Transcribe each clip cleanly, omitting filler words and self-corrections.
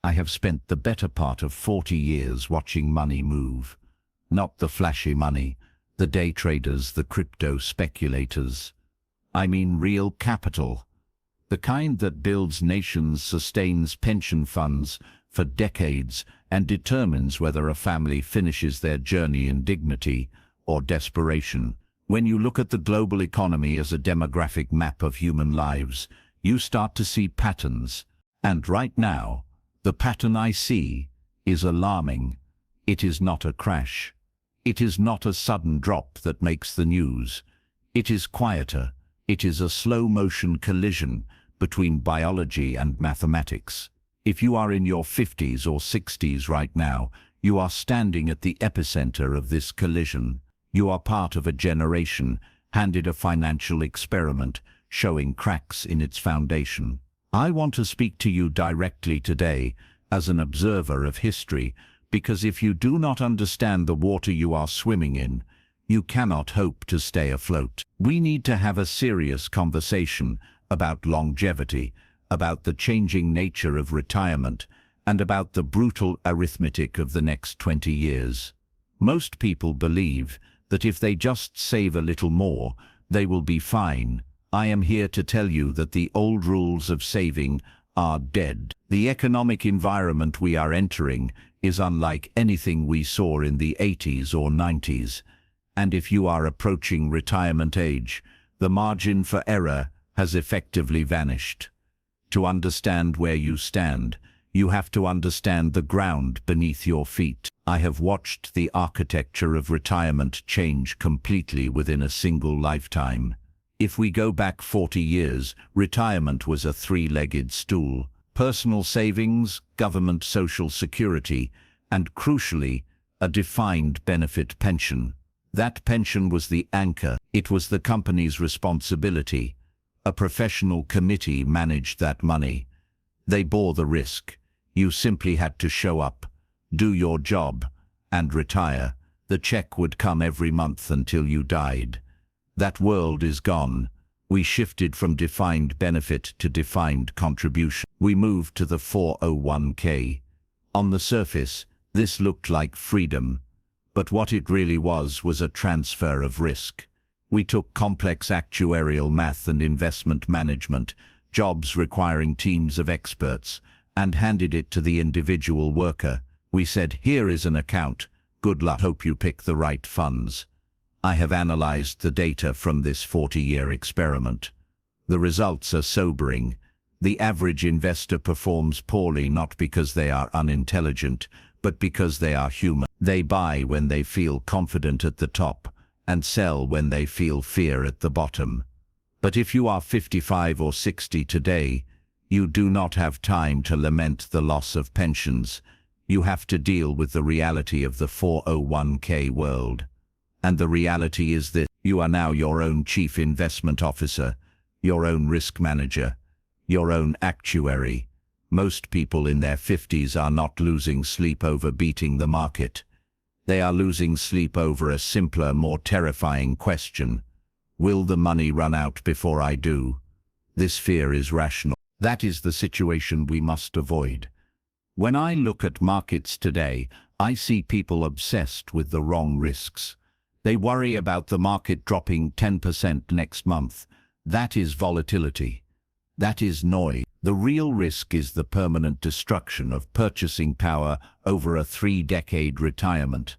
I have spent the better part of 40 years watching money move. Not the flashy money, the day traders, the crypto speculators. I mean real capital. The kind that builds nations, sustains pension funds for decades, and determines whether a family finishes their journey in dignity or desperation. When you look at the global economy as a demographic map of human lives, you start to see patterns. And right now, the pattern I see is alarming. It is not a crash. It is not a sudden drop that makes the news. It is quieter. It is a slow-motion collision between biology and mathematics. If you are in your 50s or 60s right now, you are standing at the epicenter of this collision. You are part of a generation handed a financial experiment showing cracks in its foundation. I want to speak to you directly today as an observer of history, because if you do not understand the water you are swimming in, you cannot hope to stay afloat. We need to have a serious conversation about longevity, about the changing nature of retirement, and about the brutal arithmetic of the next 20 years. Most people believe that if they just save a little more, they will be fine. I am here to tell you that the old rules of saving are dead. The economic environment we are entering is unlike anything we saw in the 80s or 90s. And if you are approaching retirement age, the margin for error has effectively vanished. To understand where you stand, you have to understand the ground beneath your feet. I have watched the architecture of retirement change completely within a single lifetime. If we go back 40 years, retirement was a three-legged stool. Personal savings, government social security, and crucially, a defined benefit pension. That pension was the anchor. It was the company's responsibility. A professional committee managed that money. They bore the risk. You simply had to show up, do your job, and retire. The check would come every month until you died. That world is gone. We shifted from defined benefit to defined contribution. We moved to the 401k. On the surface, this looked like freedom, but what it really was a transfer of risk. We took complex actuarial math and investment management, jobs requiring teams of experts, and handed it to the individual worker. We said, here is an account. Good luck. Hope you pick the right funds. I have analyzed the data from this 40-year experiment. The results are sobering. The average investor performs poorly not because they are unintelligent, but because they are human. They buy when they feel confident at the top and sell when they feel fear at the bottom. But if you are 55 or 60 today, you do not have time to lament the loss of pensions. You have to deal with the reality of the 401k world. And the reality is this: you are now your own chief investment officer, your own risk manager, your own actuary. Most people in their 50s are not losing sleep over beating the market. They are losing sleep over a simpler, more terrifying question. Will the money run out before I do? This fear is rational. That is the situation we must avoid. When I look at markets today, I see people obsessed with the wrong risks. They worry about the market dropping 10% next month. That is volatility. That is noise. The real risk is the permanent destruction of purchasing power over a 3-decade retirement.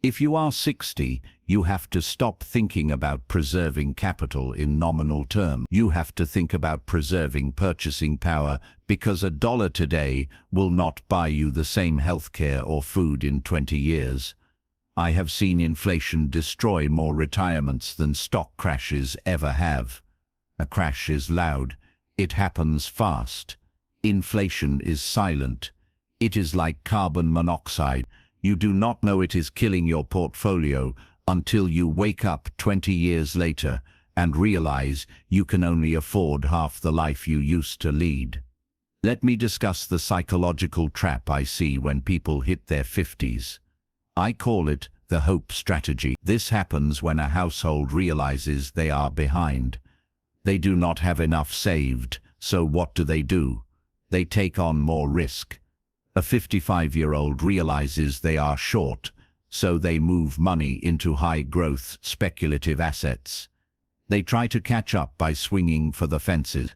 If you are 60, you have to stop thinking about preserving capital in nominal terms. You have to think about preserving purchasing power, because $1 today will not buy you the same healthcare or food in 20 years. I have seen inflation destroy more retirements than stock crashes ever have. A crash is loud. It happens fast. Inflation is silent. It is like carbon monoxide. You do not know it is killing your portfolio until you wake up 20 years later and realize you can only afford half the life you used to lead. Let me discuss the psychological trap I see when people hit their 50s. I call it the hope strategy. This happens when a household realizes they are behind. They do not have enough saved, so what do? They take on more risk. A 55-year-old realizes they are short, so they move money into high-growth, speculative assets. They try to catch up by swinging for the fences.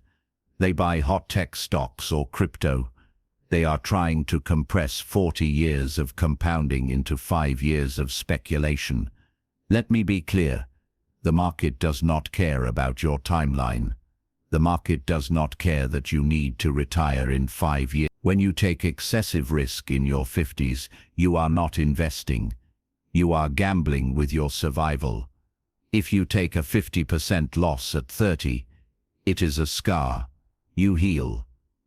They buy hot tech stocks or crypto. They are trying to compress 40 years of compounding into 5 years of speculation. Let me be clear. The market does not care about your timeline. The market does not care that you need to retire in 5 years. When you take excessive risk in your 50s, you are not investing. You are gambling with your survival. If you take a 50% loss at 30, it is a scar. You heal.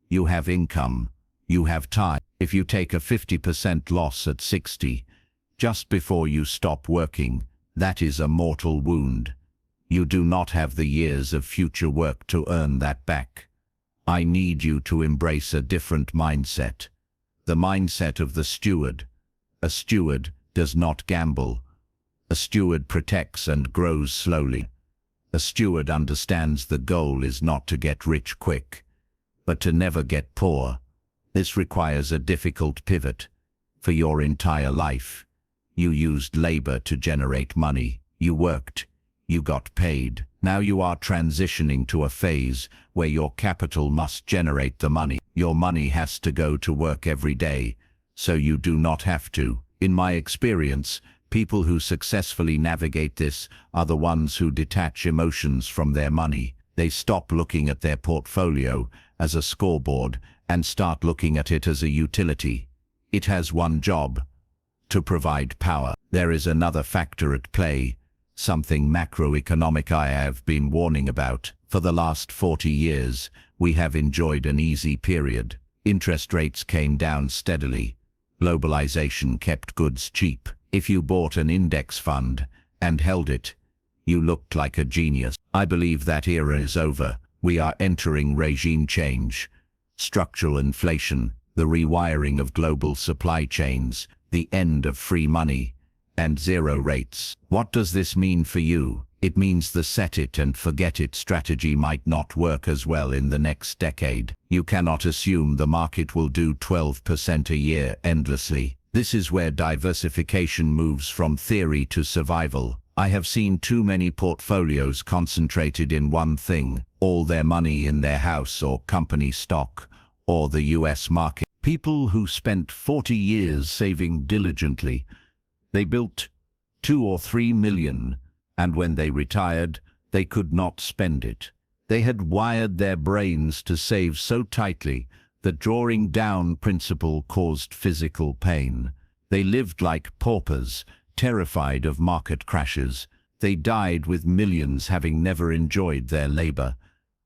You have income. You have time. If you take a 50% loss at 60, just before you stop working, that is a mortal wound. You do not have the years of future work to earn that back. I need you to embrace a different mindset. The mindset of the steward. A steward does not gamble. A steward protects and grows slowly. A steward understands the goal is not to get rich quick, but to never get poor. This requires a difficult pivot. For your entire life, you used labor to generate money. You worked. You got paid. Now you are transitioning to a phase where your capital must generate the money. Your money has to go to work every day, so you do not have to. In my experience, people who successfully navigate this are the ones who detach emotions from their money. They stop looking at their portfolio as a scoreboard and start looking at it as a utility. It has one job: to provide power. There is another factor at play, something macroeconomic I have been warning about. For the last 40 years, we have enjoyed an easy period. Interest rates came down steadily. Globalization kept goods cheap. If you bought an index fund and held it, you looked like a genius. I believe that era is over. We are entering regime change, structural inflation, the rewiring of global supply chains, the end of free money, and zero rates. What does this mean for you? It means the set it and forget it strategy might not work as well in the next decade. You cannot assume the market will do 12% a year endlessly. This is where diversification moves from theory to survival. I have seen too many portfolios concentrated in one thing, all their money in their house or company stock, or the US market. People who spent 40 years saving diligently, they built 2 or 3 million, and when they retired, they could not spend it. They had wired their brains to save so tightly that drawing down principal caused physical pain. They lived like paupers, terrified of market crashes. They died with millions having never enjoyed their labor.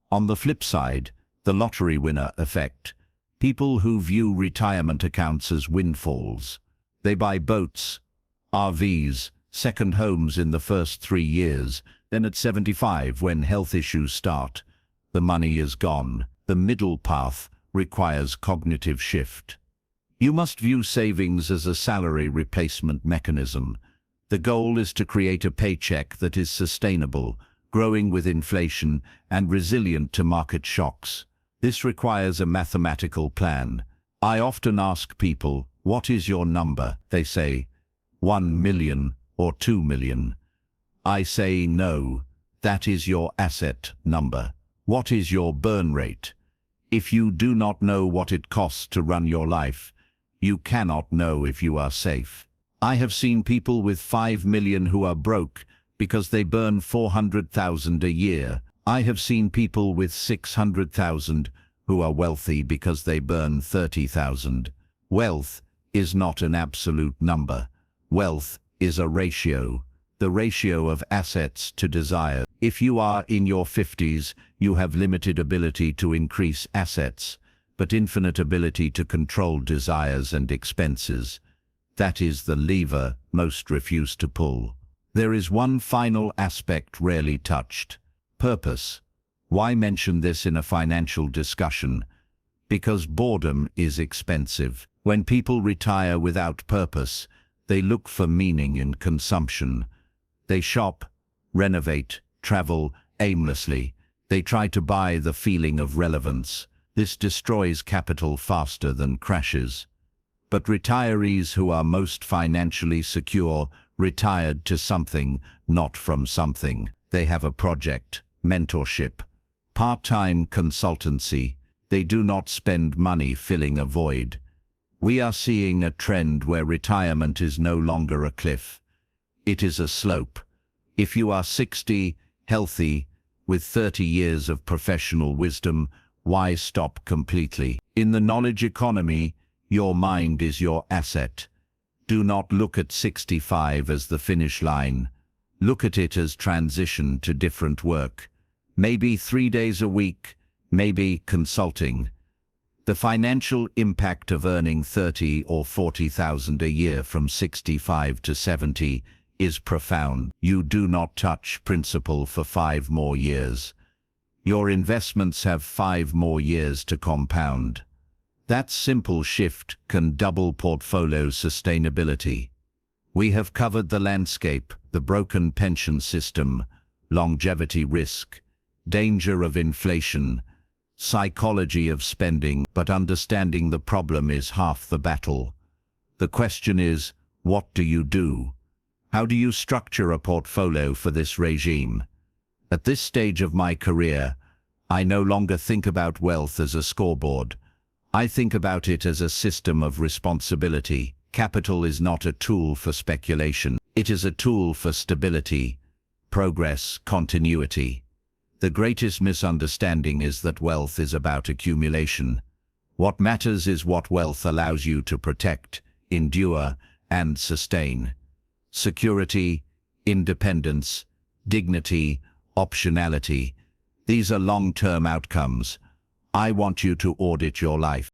On the flip side, the lottery winner effect. People who view retirement accounts as windfalls. They buy boats, RVs, second homes in the first 3 years, then at 75, when health issues start, the money is gone. The middle path requires cognitive shift. You must view savings as a salary replacement mechanism. The goal is to create a paycheck that is sustainable, growing with inflation, and resilient to market shocks. This requires a mathematical plan. I often ask people, what is your number? They say, 1 million or 2 million. I say no, that is your asset number. What is your burn rate? If you do not know what it costs to run your life, you cannot know if you are safe. I have seen people with 5 million who are broke because they burn 400,000 a year. I have seen people with 600,000 who are wealthy because they burn 30,000. Wealth is not an absolute number. Wealth is a ratio, the ratio of assets to desire. If you are in your 50s, you have limited ability to increase assets, but infinite ability to control desires and expenses. That is the lever most refuse to pull. There is one final aspect rarely touched: purpose. Why mention this in a financial discussion? Because boredom is expensive. When people retire without purpose, they look for meaning in consumption. They shop, renovate, travel aimlessly. They try to buy the feeling of relevance. This destroys capital faster than crashes. But retirees who are most financially secure retired to something, not from something. They have a project, mentorship, part-time consultancy. They do not spend money filling a void. We are seeing a trend where retirement is no longer a cliff. It is a slope. If you are 60, healthy, with 30 years of professional wisdom, why stop completely? In the knowledge economy, your mind is your asset. Do not look at 65 as the finish line. Look at it as transition to different work. Maybe 3 days a week, maybe consulting. The financial impact of earning 30 or 40,000 a year from 65 to 70 is profound. You do not touch principal for 5 more years. Your investments have 5 more years to compound. That simple shift can double portfolio sustainability. We have covered the landscape, the broken pension system, longevity risk, danger of inflation, psychology of spending, but understanding the problem is half the battle. The question is, what do you do? How do you structure a portfolio for this regime? At this stage of my career, I no longer think about wealth as a scoreboard. I think about it as a system of responsibility. Capital is not a tool for speculation. It is a tool for stability, progress, continuity. The greatest misunderstanding is that wealth is about accumulation. What matters is what wealth allows you to protect, endure, and sustain. Security, independence, dignity, optionality. These are long-term outcomes. I want you to audit your life.